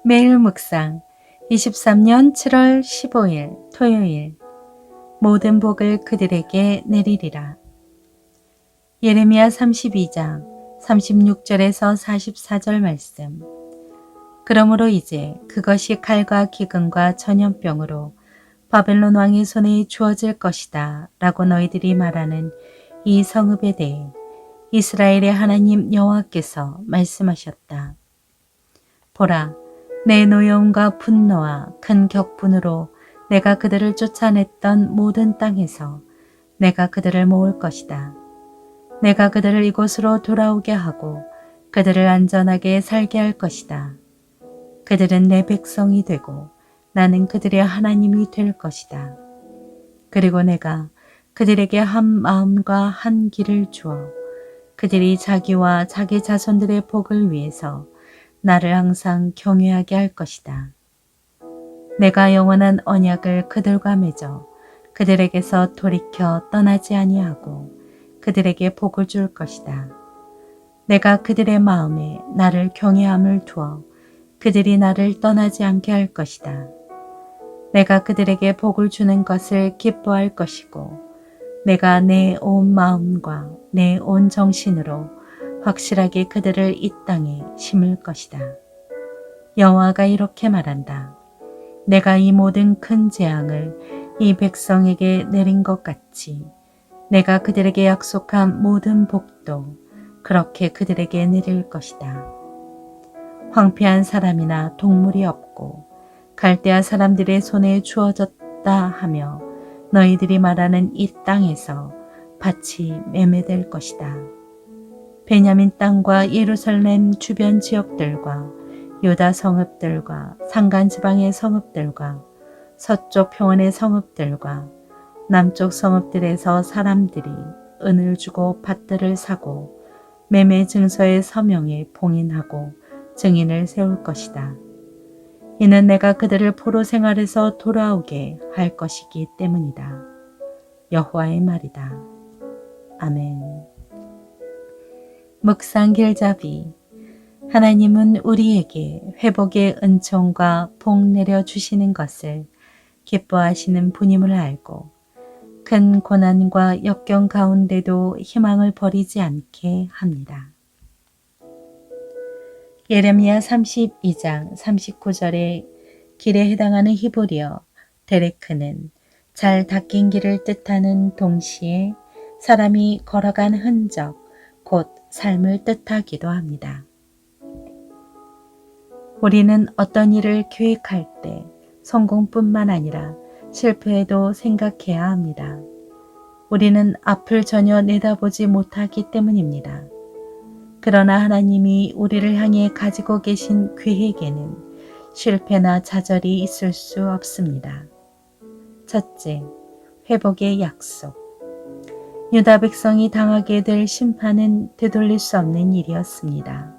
매일 묵상 23년 7월 15일 토요일 모든 복을 그들에게 내리리라. 예레미야 32장 36절에서 44절 말씀. 그러므로 이제 그것이 칼과 기근과 전염병으로 바벨론 왕의 손에 주어질 것이다 라고 너희들이 말하는 이 성읍에 대해 이스라엘의 하나님 여호와께서 말씀하셨다. 보라, 내 노여움과 분노와 큰 격분으로 내가 그들을 쫓아냈던 모든 땅에서 내가 그들을 모을 것이다. 내가 그들을 이곳으로 돌아오게 하고 그들을 안전하게 살게 할 것이다. 그들은 내 백성이 되고 나는 그들의 하나님이 될 것이다. 그리고 내가 그들에게 한 마음과 한 길을 주어 그들이 자기와 자기 자손들의 복을 위해서 나를 항상 경외하게 할 것이다. 내가 영원한 언약을 그들과 맺어 그들에게서 돌이켜 떠나지 아니하고 그들에게 복을 줄 것이다. 내가 그들의 마음에 나를 경외함을 두어 그들이 나를 떠나지 않게 할 것이다. 내가 그들에게 복을 주는 것을 기뻐할 것이고 내가 내 온 마음과 내 온 정신으로 확실하게 그들을 이 땅에 심을 것이다. 여호와가 이렇게 말한다. 내가 이 모든 큰 재앙을 이 백성에게 내린 것 같이 내가 그들에게 약속한 모든 복도 그렇게 그들에게 내릴 것이다. 황폐한 사람이나 동물이 없고 갈대아 사람들의 손에 주어졌다 하며 너희들이 말하는 이 땅에서 밭이 매매될 것이다. 베냐민 땅과 예루살렘 주변 지역들과 유다 성읍들과 산간 지방의 성읍들과 서쪽 평원의 성읍들과 남쪽 성읍들에서 사람들이 은을 주고 밭들을 사고 매매 증서의 서명에 봉인하고 증인을 세울 것이다. 이는 내가 그들을 포로 생활에서 돌아오게 할 것이기 때문이다. 여호와의 말이다. 아멘. 묵상 길잡이. 하나님은 우리에게 회복의 은총과 복 내려주시는 것을 기뻐하시는 분임을 알고 큰 고난과 역경 가운데도 희망을 버리지 않게 합니다. 예레미야 32장 39절의 길에 해당하는 히브리어 데레크는 잘 닦인 길을 뜻하는 동시에 사람이 걸어간 흔적, 곧 삶을 뜻하기도 합니다. 우리는 어떤 일을 계획할 때 성공뿐만 아니라 실패에도 생각해야 합니다. 우리는 앞을 전혀 내다보지 못하기 때문입니다. 그러나 하나님이 우리를 향해 가지고 계신 계획에는 실패나 좌절이 있을 수 없습니다. 첫째, 회복의 약속. 유다 백성이 당하게 될 심판은 되돌릴 수 없는 일이었습니다.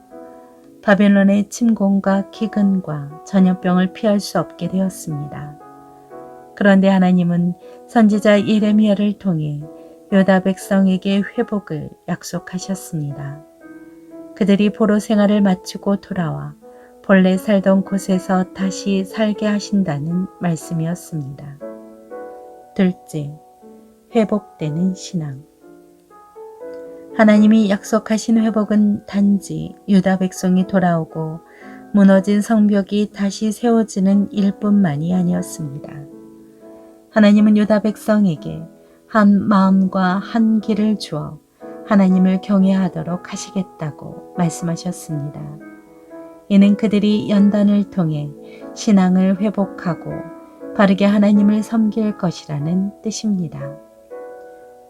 바벨론의 침공과 기근과 전염병을 피할 수 없게 되었습니다. 그런데 하나님은 선지자 예레미야를 통해 유다 백성에게 회복을 약속하셨습니다. 그들이 포로 생활을 마치고 돌아와 본래 살던 곳에서 다시 살게 하신다는 말씀이었습니다. 둘째, 회복되는 신앙. 하나님이 약속하신 회복은 단지 유다 백성이 돌아오고 무너진 성벽이 다시 세워지는 일뿐만이 아니었습니다. 하나님은 유다 백성에게 한 마음과 한 길을 주어 하나님을 경외하도록 하시겠다고 말씀하셨습니다. 이는 그들이 연단을 통해 신앙을 회복하고 바르게 하나님을 섬길 것이라는 뜻입니다.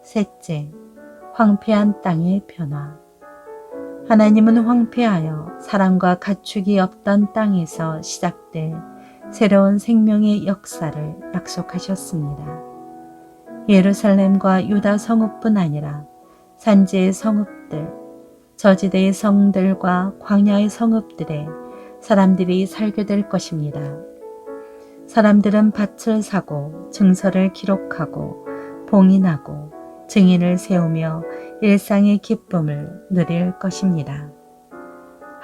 셋째, 황폐한 땅의 변화. 하나님은 황폐하여 사람과 가축이 없던 땅에서 시작될 새로운 생명의 역사를 약속하셨습니다. 예루살렘과 유다 성읍뿐 아니라 산지의 성읍들, 저지대의 성들과 광야의 성읍들에 사람들이 살게 될 것입니다. 사람들은 밭을 사고 증서를 기록하고 봉인하고 증인을 세우며 일상의 기쁨을 누릴 것입니다.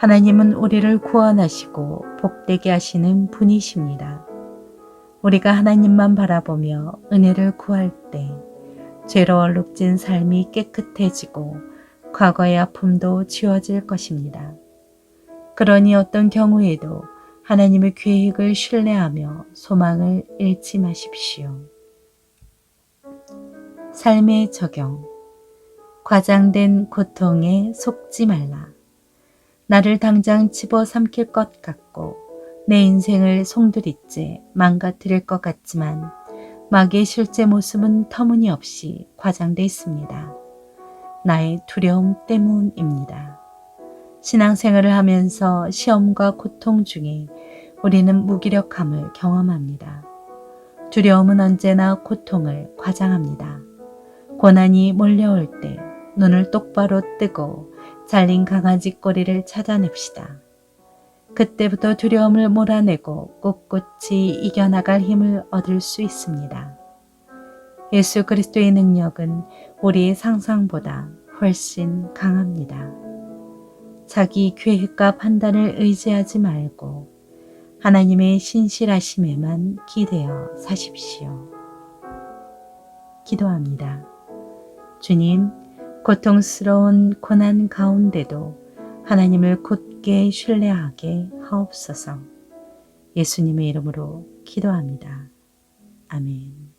하나님은 우리를 구원하시고 복되게 하시는 분이십니다. 우리가 하나님만 바라보며 은혜를 구할 때 죄로 얼룩진 삶이 깨끗해지고 과거의 아픔도 지워질 것입니다. 그러니 어떤 경우에도 하나님의 계획을 신뢰하며 소망을 잃지 마십시오. 삶의 적용. 과장된 고통에 속지 말라. 나를 당장 집어삼킬 것 같고 내 인생을 송두리째 망가뜨릴 것 같지만 마귀의 실제 모습은 터무니없이 과장돼 있습니다. 나의 두려움 때문입니다. 신앙생활을 하면서 시험과 고통 중에 우리는 무기력함을 경험합니다. 두려움은 언제나 고통을 과장합니다. 고난이 몰려올 때 눈을 똑바로 뜨고 잘린 강아지 꼬리를 찾아냅시다. 그때부터 두려움을 몰아내고 꿋꿋이 이겨나갈 힘을 얻을 수 있습니다. 예수 그리스도의 능력은 우리의 상상보다 훨씬 강합니다. 자기 계획과 판단을 의지하지 말고 하나님의 신실하심에만 기대어 사십시오. 기도합니다. 주님, 고통스러운 고난 가운데도 하나님을 굳게 신뢰하게 하옵소서. 예수님의 이름으로 기도합니다. 아멘.